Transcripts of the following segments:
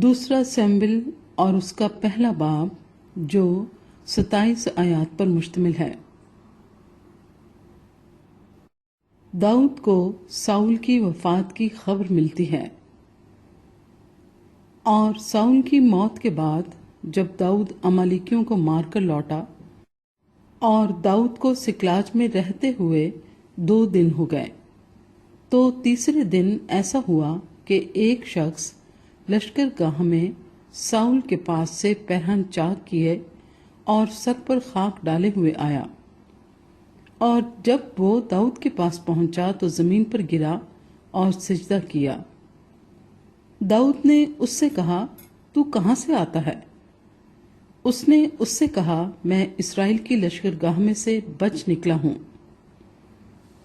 دوسرا سیموئیل اور اس کا پہلا باب جو 27 آیات پر مشتمل ہے۔ داؤد کو ساؤل کی وفات کی خبر ملتی ہے، اور ساؤل کی موت کے بعد جب داؤد عمالیکیوں کو مار کر لوٹا اور داؤد کو سکلاج میں رہتے ہوئے 2 دن ہو گئے، تو تیسرے دن ایسا ہوا کہ ایک شخص لشکر گاہ میں ساؤل کے پاس سے پہن چاک کیے اور سر پر خاک ڈالے ہوئے آیا، اور جب وہ داؤد کے پاس پہنچا تو زمین پر گرا اور سجدہ کیا۔ داؤد نے اس سے کہا، تو کہاں سے آتا ہے؟ اس نے اس سے کہا، میں اسرائیل کی لشکر گاہ میں سے بچ نکلا ہوں۔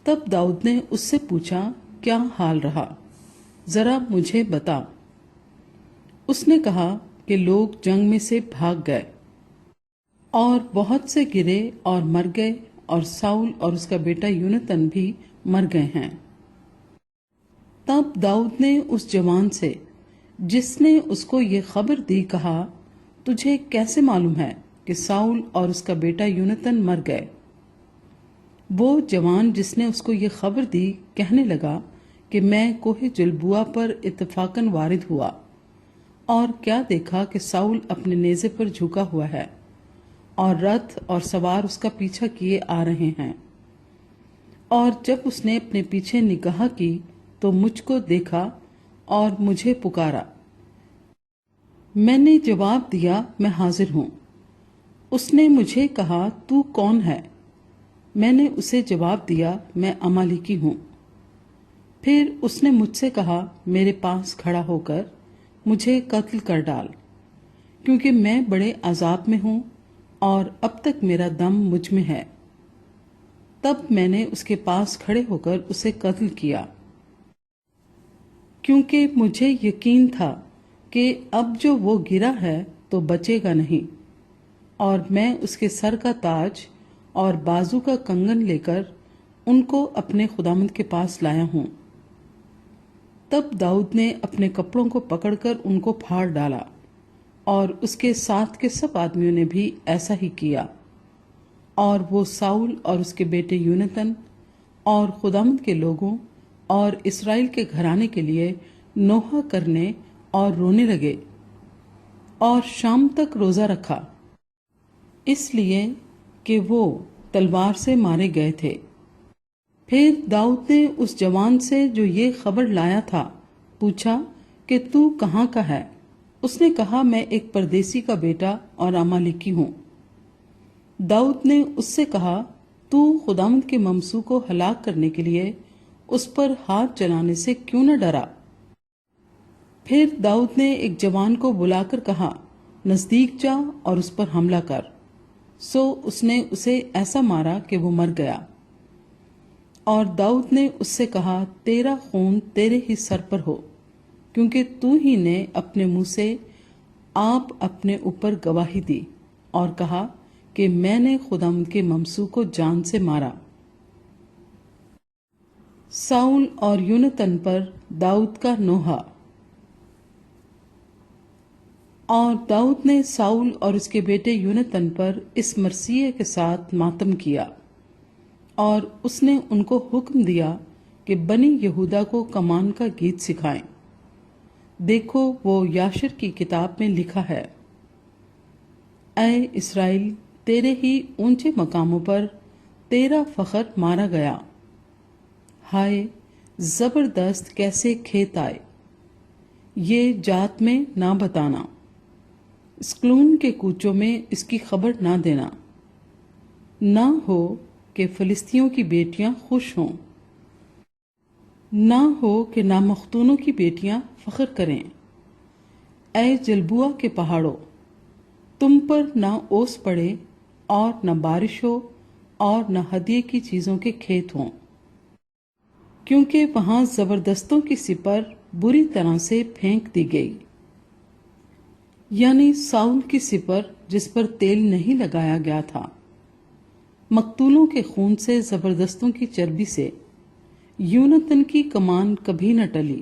تب داؤد نے اس سے پوچھا، کیا حال رہا؟ ذرا مجھے بتا۔ اس نے کہا کہ لوگ جنگ میں سے بھاگ گئے اور بہت سے گرے اور مر گئے، اور ساؤل اور اس کا بیٹا یونتن بھی مر گئے ہیں۔ تب داؤد نے اس جوان سے جس نے اس کو یہ خبر دی کہا، تجھے کیسے معلوم ہے کہ ساؤل اور اس کا بیٹا یونتن مر گئے؟ وہ جوان جس نے اس کو یہ خبر دی کہنے لگا کہ میں کوہ جلبوع پر اتفاقاً وارد ہوا، اور کیا دیکھا کہ ساؤل اپنے نیزے پر جھکا ہوا ہے اور رتھ اور سوار اس کا پیچھا کیے آ رہے ہیں، اور جب اس نے اپنے پیچھے نگاہ کی تو مجھ کو دیکھا اور مجھے پکارا۔ میں نے جواب دیا، میں حاضر ہوں۔ اس نے مجھے کہا، تو کون ہے؟ میں نے اسے جواب دیا، میں عمالیکی ہوں۔ پھر اس نے مجھ سے کہا، میرے پاس کھڑا ہو کر مجھے قتل کر ڈال، کیونکہ میں بڑے عذاب میں ہوں اور اب تک میرا دم مجھ میں ہے۔ تب میں نے اس کے پاس کھڑے ہو کر اسے قتل کیا، کیونکہ مجھے یقین تھا کہ اب جو وہ گرا ہے تو بچے گا نہیں، اور میں اس کے سر کا تاج اور بازو کا کنگن لے کر ان کو اپنے خداوند کے پاس لایا ہوں۔ تب داؤد نے اپنے کپڑوں کو پکڑ کر ان کو پھاڑ ڈالا، اور اس کے ساتھ کے سب آدمیوں نے بھی ایسا ہی کیا، اور وہ ساؤل اور اس کے بیٹے یونتن اور خداوند کے لوگوں اور اسرائیل کے گھرانے کے لیے نوحہ کرنے اور رونے لگے، اور شام تک روزہ رکھا، اس لیے کہ وہ تلوار سے مارے گئے تھے۔ پھر داؤد نے اس جوان سے جو یہ خبر لایا تھا پوچھا کہ تو کہاں کا ہے؟ اس نے کہا، میں ایک پردیسی کا بیٹا اور عمالیکی ہوں۔ داؤد نے اس سے کہا، تو خداوند کے ممسوح کو ہلاک کرنے کے لیے اس پر ہاتھ چلانے سے کیوں نہ ڈرا؟ پھر داؤد نے ایک جوان کو بلا کر کہا، نزدیک جا اور اس پر حملہ کر۔ سو اس نے اسے ایسا مارا کہ وہ مر گیا، اور داؤد نے اس سے کہا، تیرا خون تیرے ہی سر پر ہو، کیونکہ تو ہی نے اپنے منہ سے آپ اپنے اوپر گواہی دی اور کہا کہ میں نے خداوند کے ممسوح کو جان سے مارا۔ ساؤل اور یونتن پر داؤد کا نوحہ۔ اور داؤد نے ساؤل اور اس کے بیٹے یونتن پر اس مرثیے کے ساتھ ماتم کیا، اور اس نے ان کو حکم دیا کہ بنی یہودا کو کمان کا گیت سکھائیں۔ دیکھو، وہ یاشر کی کتاب میں لکھا ہے، اے اسرائیل، تیرے ہی اونچے مقاموں پر تیرا فخر مارا گیا۔ ہائے، زبردست کیسے کھیت آئے، یہ جات میں نہ بتانا، اسکلون کے کوچوں میں اس کی خبر نہ دینا، نہ ہو کہ فلسطینیوں کی بیٹیاں خوش ہوں، نہ ہو کہ نامختونوں کی بیٹیاں فخر کریں۔ اے جلبوع کے پہاڑوں، تم پر نہ اوس پڑے اور نہ بارش ہو اور نہ ہدیے کی چیزوں کے کھیت ہوں، کیونکہ وہاں زبردستوں کی سپر بری طرح سے پھینک دی گئی، یعنی ساؤل کی سپر جس پر تیل نہیں لگایا گیا تھا، مقتولوں کے خون سے، زبردستوں کی چربی سے۔ یونتن کی کمان کبھی نہ ٹلی،